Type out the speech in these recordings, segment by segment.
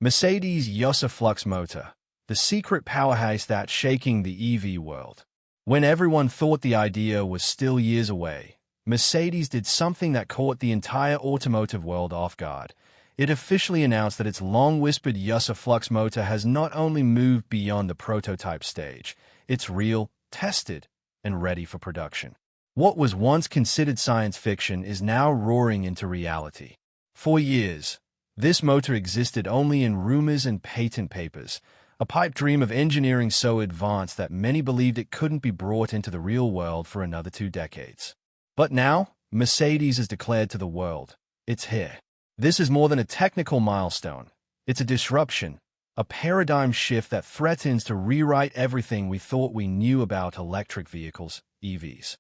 Mercedes' YASA Flux motor, the secret powerhouse that's shaking the EV world. When everyone thought the idea was still years away, Mercedes did something that caught the entire automotive world off guard. It officially announced that its long-whispered YASA Flux motor has not only moved beyond the prototype stage, it's real, tested, and ready for production. What was once considered science fiction is now roaring into reality. For years, this motor existed only in rumors and patent papers, a pipe dream of engineering so advanced that many believed it couldn't be brought into the real world for another 2 decades. But now, Mercedes has declared to the world, it's here. This is more than a technical milestone. It's a disruption, a paradigm shift that threatens to rewrite everything we thought we knew about electric vehicles, EVs.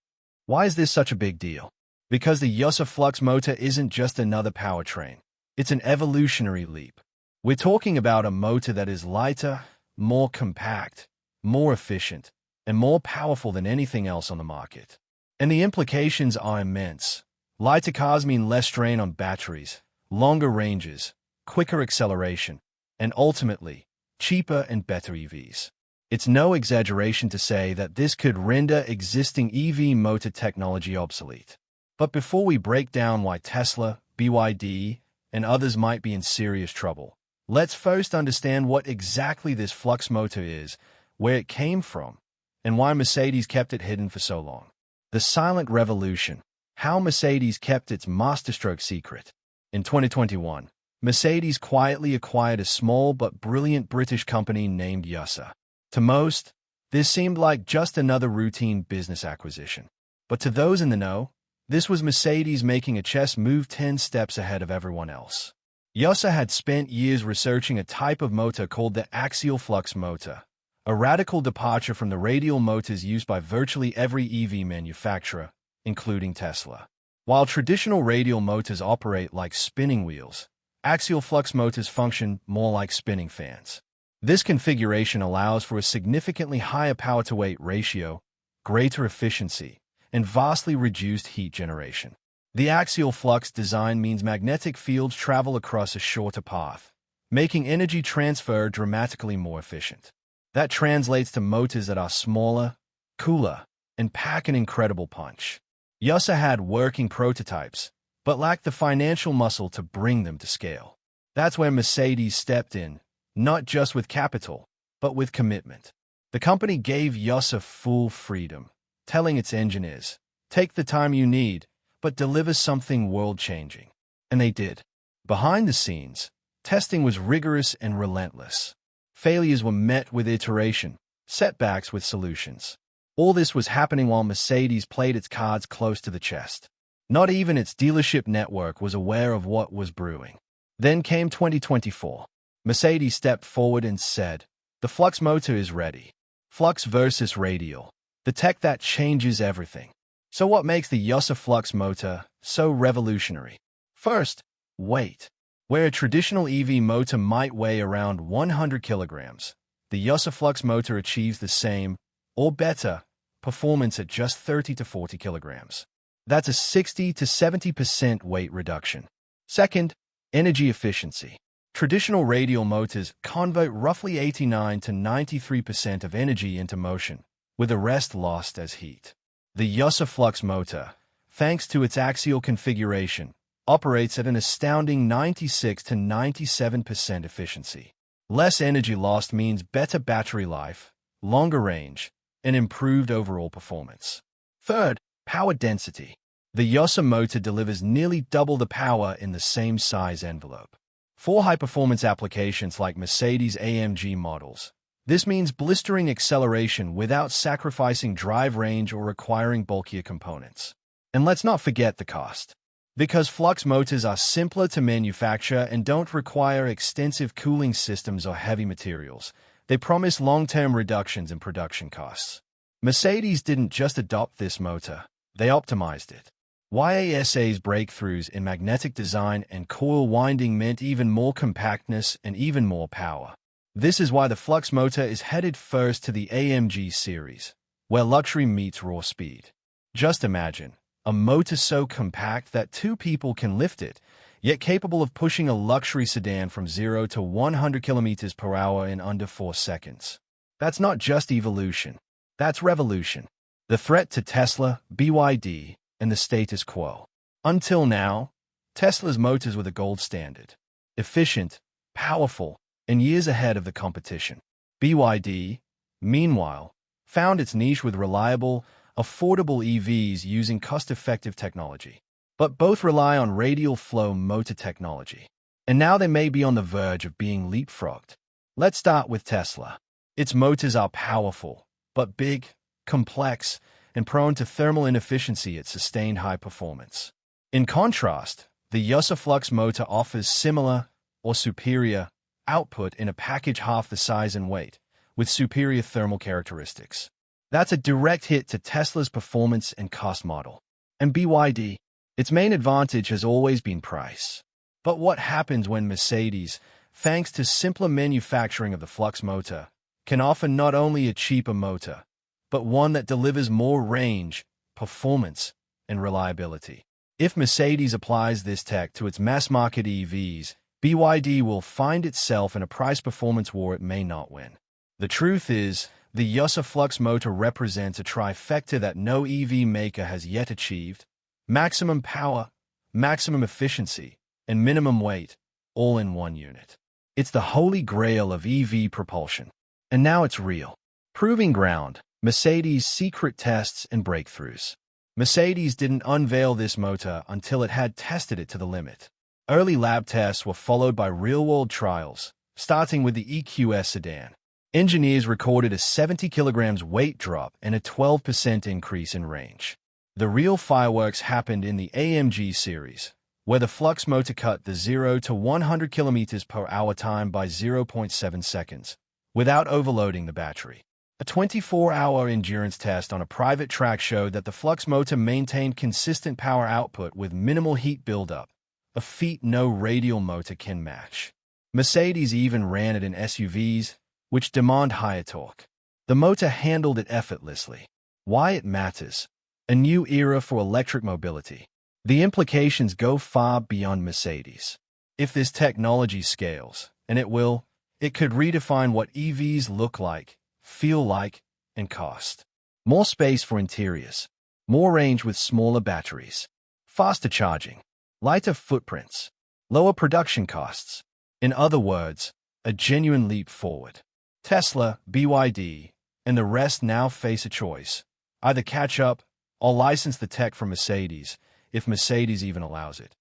Why is this such a big deal? Because the YASA Flux motor isn't just another powertrain. It's an evolutionary leap. We're talking about a motor that is lighter, more compact, more efficient, and more powerful than anything else on the market. And the implications are immense. Lighter cars mean less strain on batteries, longer ranges, quicker acceleration, and ultimately, cheaper and better EVs. It's no exaggeration to say that this could render existing EV motor technology obsolete. But before we break down why Tesla, BYD, and others might be in serious trouble, let's first understand what exactly this flux motor is, where it came from, and why Mercedes kept it hidden for so long. The silent revolution, how Mercedes kept its masterstroke secret. In 2021, Mercedes quietly acquired a small but brilliant British company named YASA. To most, this seemed like just another routine business acquisition. But to those in the know, this was Mercedes making a chess move 10 steps ahead of everyone else. YASA had spent years researching a type of motor called the axial flux motor, a radical departure from the radial motors used by virtually every EV manufacturer, including Tesla. While traditional radial motors operate like spinning wheels, axial flux motors function more like spinning fans. This configuration allows for a significantly higher power-to-weight ratio, greater efficiency, and vastly reduced heat generation. The axial flux design means magnetic fields travel across a shorter path, making energy transfer dramatically more efficient. That translates to motors that are smaller, cooler, and pack an incredible punch. YASA had working prototypes, but lacked the financial muscle to bring them to scale. That's where Mercedes stepped in, not just with capital, but with commitment. The company gave YASA full freedom, telling its engineers, take the time you need, but deliver something world-changing. And they did. Behind the scenes, testing was rigorous and relentless. Failures were met with iteration, setbacks with solutions. All this was happening while Mercedes played its cards close to the chest. Not even its dealership network was aware of what was brewing. Then came 2024. Mercedes stepped forward and said, the flux motor is ready. Flux versus radial. The tech that changes everything. So what makes the YASA Flux motor so revolutionary? First, weight. Where a traditional EV motor might weigh around 100 kilograms, the YASA Flux motor achieves the same, or better, performance at just 30 to 40 kilograms. That's a 60 to 70% weight reduction. Second, energy efficiency. Traditional radial motors convert roughly 89 to 93% of energy into motion, with the rest lost as heat. The YASA Flux motor, thanks to its axial configuration, operates at an astounding 96 to 97% efficiency. Less energy lost means better battery life, longer range, and improved overall performance. Third, power density. The YASA motor delivers nearly double the power in the same size envelope. For high-performance applications like Mercedes-AMG models, this means blistering acceleration without sacrificing drive range or requiring bulkier components. And let's not forget the cost. Because flux motors are simpler to manufacture and don't require extensive cooling systems or heavy materials, they promise long-term reductions in production costs. Mercedes didn't just adopt this motor, they optimized it. YASA's breakthroughs in magnetic design and coil winding meant even more compactness and even more power. This is why the flux motor is headed first to the AMG series, where luxury meets raw speed. Just imagine, a motor so compact that 2 people can lift it, yet capable of pushing a luxury sedan from 0 to 100 kilometers per hour in under 4 seconds. That's not just evolution. That's revolution. The threat to Tesla, BYD, and the status quo. Until now, Tesla's motors were the gold standard. Efficient, powerful, and years ahead of the competition. BYD, meanwhile, found its niche with reliable, affordable EVs using cost-effective technology. But both rely on radial flow motor technology. And now they may be on the verge of being leapfrogged. Let's start with Tesla. Its motors are powerful, but big, complex, and prone to thermal inefficiency at sustained high performance. In contrast, the YASA Flux motor offers similar, or superior, output in a package half the size and weight, with superior thermal characteristics. That's a direct hit to Tesla's performance and cost model. And BYD, its main advantage has always been price. But what happens when Mercedes, thanks to simpler manufacturing of the Flux motor, can offer not only a cheaper motor, but one that delivers more range, performance, and reliability? If Mercedes applies this tech to its mass-market EVs, BYD will find itself in a price-performance war it may not win. The truth is, the YASA Flux motor represents a trifecta that no EV maker has yet achieved: maximum power, maximum efficiency, and minimum weight, all in one unit. It's the holy grail of EV propulsion. And now it's real. Proving ground, Mercedes' secret tests and breakthroughs. Mercedes didn't unveil this motor until it had tested it to the limit. Early lab tests were followed by real-world trials, starting with the EQS sedan. Engineers recorded a 70 kilograms weight drop and a 12% increase in range. The real fireworks happened in the AMG series, where the Flux motor cut the 0 to 100 kilometers per hour time by 0.7 seconds, without overloading the battery. A 24-hour endurance test on a private track showed that the Flux motor maintained consistent power output with minimal heat buildup, a feat no radial motor can match. Mercedes even ran it in SUVs, which demand higher torque. The motor handled it effortlessly. Why it matters? A new era for electric mobility. The implications go far beyond Mercedes. If this technology scales, and it will, it could redefine what EVs look like, feel like, and cost. More space for interiors. More range with smaller batteries. Faster charging. Lighter footprints. Lower production costs. In other words, a genuine leap forward. Tesla, BYD, and the rest now face a choice: either catch up or license the tech from Mercedes, if Mercedes even allows it.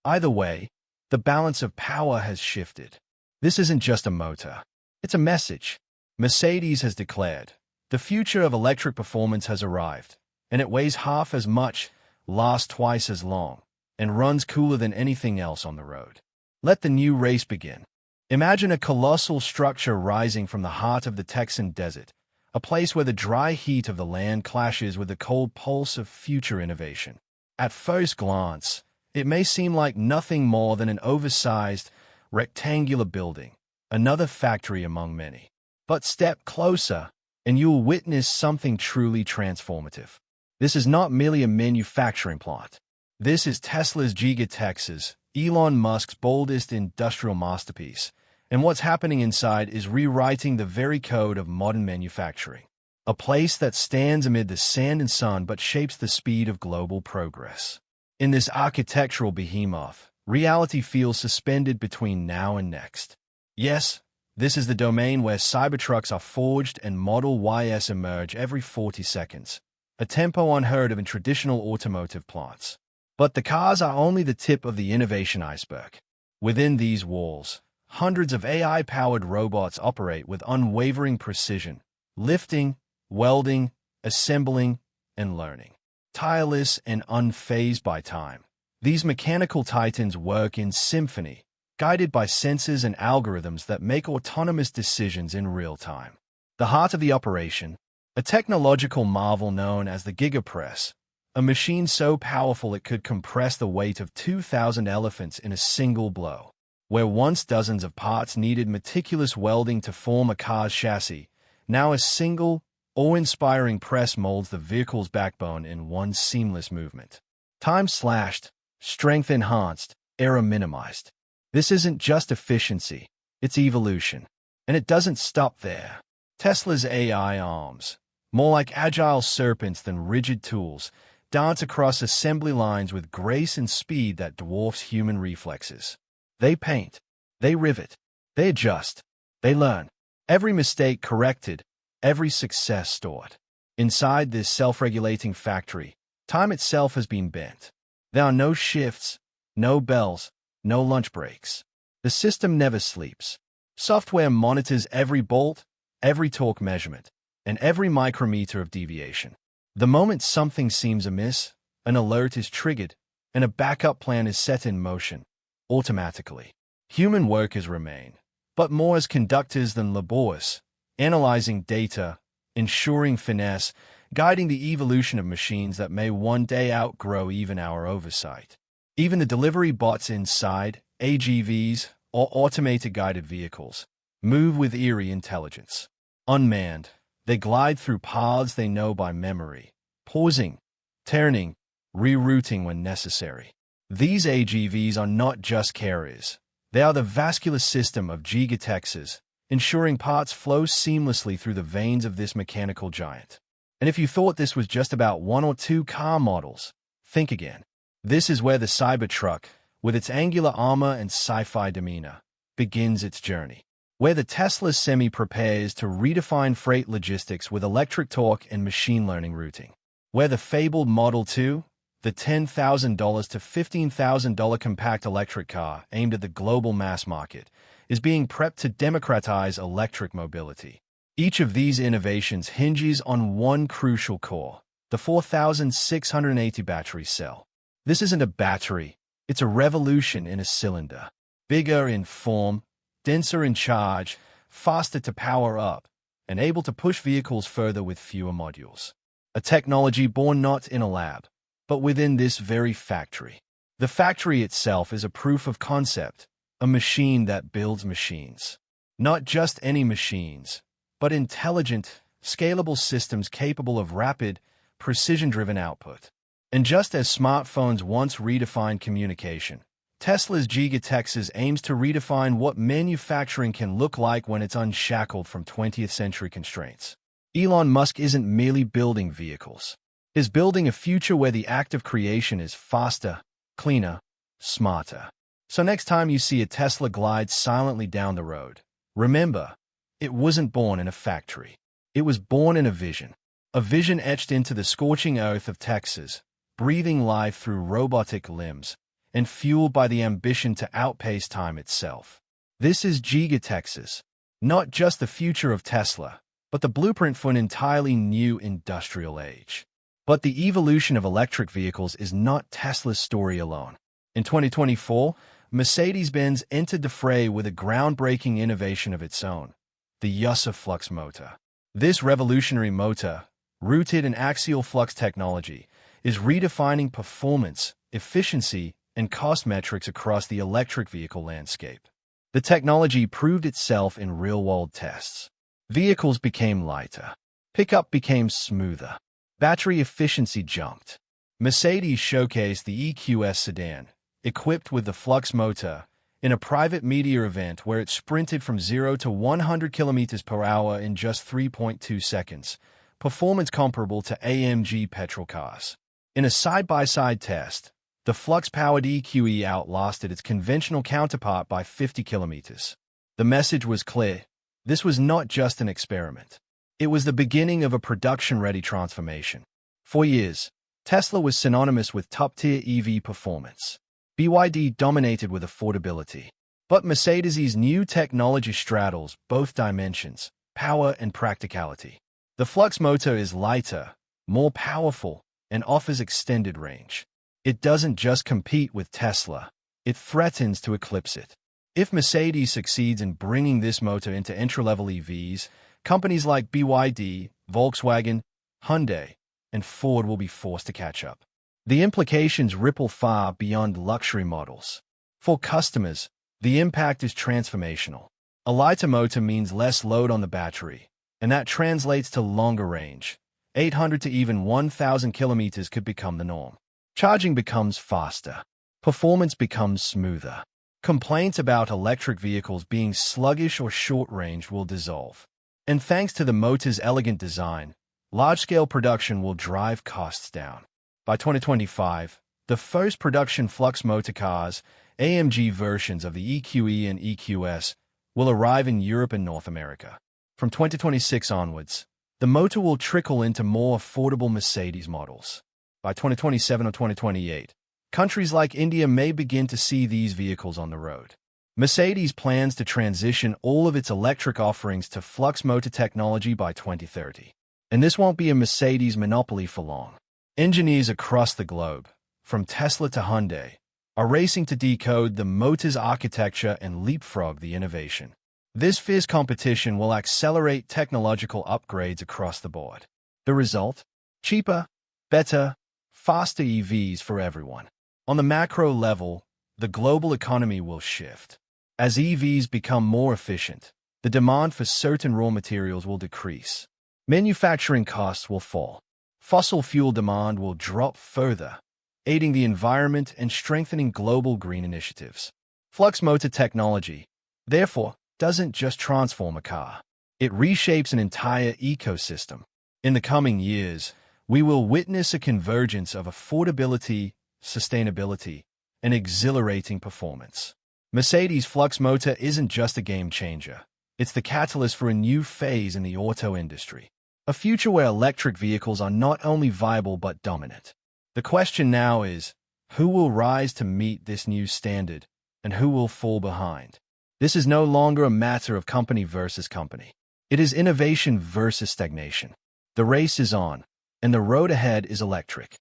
Either way, the balance of power has shifted. This isn't just a motor. It's a message. Mercedes has declared, the future of electric performance has arrived, and it weighs half as much, lasts twice as long, and runs cooler than anything else on the road. Let the new race begin. Imagine a colossal structure rising from the heart of the Texan desert, a place where the dry heat of the land clashes with the cold pulse of future innovation. At first glance, it may seem like nothing more than an oversized, rectangular building, another factory among many. But step closer, and you'll witness something truly transformative. This is not merely a manufacturing plant. This is Tesla's Giga Texas, Elon Musk's boldest industrial masterpiece, and what's happening inside is rewriting the very code of modern manufacturing. A place that stands amid the sand and sun but shapes the speed of global progress. In this architectural behemoth, reality feels suspended between now and next. Yes, this is the domain where Cybertrucks are forged and Model Ys emerge every 40 seconds, a tempo unheard of in traditional automotive plants. But the cars are only the tip of the innovation iceberg. Within these walls, hundreds of AI-powered robots operate with unwavering precision, lifting, welding, assembling, and learning. Tireless and unfazed by time, these mechanical titans work in symphony, guided by sensors and algorithms that make autonomous decisions in real time. The heart of the operation, a technological marvel known as the Gigapress, a machine so powerful it could compress the weight of 2,000 elephants in a single blow. Where once dozens of parts needed meticulous welding to form a car's chassis, now a single, awe-inspiring press molds the vehicle's backbone in one seamless movement. Time slashed, strength enhanced, error minimized. This isn't just efficiency, it's evolution. And it doesn't stop there. Tesla's AI arms, more like agile serpents than rigid tools, dance across assembly lines with grace and speed that dwarfs human reflexes. They paint, they rivet, they adjust, they learn. Every mistake corrected, every success stored. Inside this self-regulating factory, time itself has been bent. There are no shifts, no bells, no lunch breaks. The system never sleeps. Software monitors every bolt, every torque measurement, and every micrometer of deviation. The moment something seems amiss, an alert is triggered, and a backup plan is set in motion, automatically. Human workers remain, but more as conductors than laborers, analyzing data, ensuring finesse, guiding the evolution of machines that may one day outgrow even our oversight. Even the delivery bots inside, AGVs, or automated guided vehicles, move with eerie intelligence. Unmanned, they glide through paths they know by memory, pausing, turning, rerouting when necessary. These AGVs are not just carriers. They are the vascular system of gigatexes, ensuring parts flow seamlessly through the veins of this mechanical giant. And if you thought this was just about one or two car models, think again. This is where the Cybertruck, with its angular armor and sci-fi demeanor, begins its journey. Where the Tesla Semi prepares to redefine freight logistics with electric torque and machine learning routing. Where the fabled Model 2, the $10,000 to $15,000 compact electric car aimed at the global mass market, is being prepped to democratize electric mobility. Each of these innovations hinges on one crucial core, the 4,680 battery cell. This isn't a battery, it's a revolution in a cylinder. Bigger in form, denser in charge, faster to power up, and able to push vehicles further with fewer modules. A technology born not in a lab, but within this very factory. The factory itself is a proof of concept, a machine that builds machines. Not just any machines, but intelligent, scalable systems capable of rapid, precision-driven output. And just as smartphones once redefined communication, Tesla's Gigatexes aims to redefine what manufacturing can look like when it's unshackled from 20th century constraints. Elon Musk isn't merely building vehicles. He's building a future where the act of creation is faster, cleaner, smarter. So next time you see a Tesla glide silently down the road, remember, it wasn't born in a factory. It was born in a vision etched into the scorching earth of Texas, breathing life through robotic limbs, and fueled by the ambition to outpace time itself. This is Gigatexes, not just the future of Tesla, but the blueprint for an entirely new industrial age. But the evolution of electric vehicles is not Tesla's story alone. In 2024, Mercedes-Benz entered the fray with a groundbreaking innovation of its own, the YASA Flux motor. This revolutionary motor, rooted in axial flux technology, is redefining performance, efficiency, and cost metrics across the electric vehicle landscape. The technology proved itself in real-world tests. Vehicles became lighter. Pickup became smoother. Battery efficiency jumped. Mercedes showcased the EQS sedan, equipped with the Flux motor, in a private media event where it sprinted from 0 to 100 km per hour in just 3.2 seconds, performance comparable to AMG petrol cars. In a side-by-side test, the Flux-powered EQE outlasted its conventional counterpart by 50 kilometers. The message was clear. This was not just an experiment. It was the beginning of a production-ready transformation. For years, Tesla was synonymous with top-tier EV performance. BYD dominated with affordability. But Mercedes' new technology straddles both dimensions, power and practicality. The Flux motor is lighter, more powerful, and offers extended range. It doesn't just compete with Tesla, it threatens to eclipse it. If Mercedes succeeds in bringing this motor into entry-level EVs, companies like BYD, Volkswagen, Hyundai, and Ford will be forced to catch up. The implications ripple far beyond luxury models. For customers, the impact is transformational. A lighter motor means less load on the battery, and that translates to longer range. 800 to even 1,000 kilometers could become the norm. Charging becomes faster. performance becomes smoother. Complaints about electric vehicles being sluggish or short-range will dissolve. And thanks to the motor's elegant design, large-scale production will drive costs down. By 2025, the first production Flux motor cars, AMG versions of the EQE and EQS, will arrive in Europe and North America. From 2026 onwards, the motor will trickle into more affordable Mercedes models. By 2027 or 2028, countries like India may begin to see these vehicles on the road. Mercedes plans to transition all of its electric offerings to Flux motor technology by 2030. And this won't be a Mercedes monopoly for long. Engineers across the globe, from Tesla to Hyundai, are racing to decode the motor's architecture and leapfrog the innovation. This fierce competition will accelerate technological upgrades across the board. The result? Cheaper, better, faster EVs for everyone. On the macro level, the global economy will shift. As EVs become more efficient, the demand for certain raw materials will decrease. Manufacturing costs will fall. Fossil fuel demand will drop further, aiding the environment and strengthening global green initiatives. Flux motor technology, therefore, doesn't just transform a car. It reshapes an entire ecosystem. In the coming years, we will witness a convergence of affordability, sustainability, and exhilarating performance. Mercedes Flux motor isn't just a game changer. It's the catalyst for a new phase in the auto industry. A future where electric vehicles are not only viable but dominant. The question now is, who will rise to meet this new standard, and who will fall behind? This is no longer a matter of company versus company. It is innovation versus stagnation. The race is on, and the road ahead is electric.